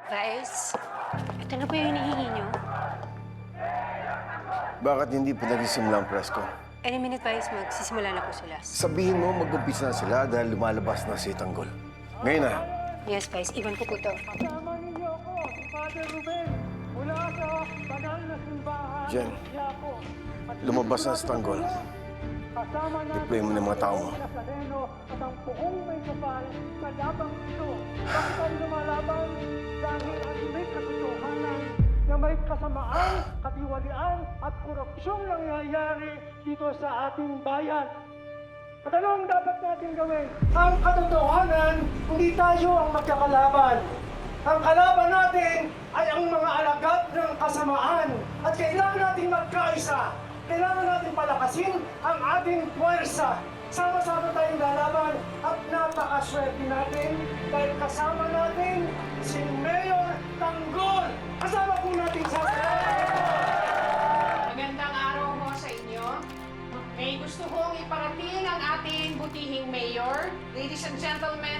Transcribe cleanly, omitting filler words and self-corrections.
Vice, ito na po yung hinihingi niyo. Bakit hindi pa nagsisimula ang presko? Any minute, Vice, magsisimula na po sila. Sabihin mo mag-umpisa na sila dahil lumalabas na si Tanggol. Ngayon na. Yes, Vice, iwan ko po ito. Kasama ninyo ako, si Father Ruben, mula sa banal na simbahan. Jen, Quiapo. At lumabas na si Tanggol. kasama natin Deploy mo ng mga tao mo. ang Nazareno at ang buong may kapal sa labang ito. Bakit tayo lumalaban? Dahil ang may katotohanan na may kasamaan, katiwalian at korupsyong nangyayari dito sa ating bayan. At ano ang dapat natin gawin? Ang katotohanan, hindi tayo ang magkakalaban. Ang kalaban natin ay ang mga alagad ng kasamaan. At kailangan natin magkaisa. Kailangan natin palakasin ang ating puwersa. Sama-sama tayong lalaban at napakaswerte natin dahil kasama natin si Mayor Tanggol. Kasama po natin sa... Magandang araw po sa inyo. May gusto kong iparating ang ating butihing mayor. Ladies and gentlemen,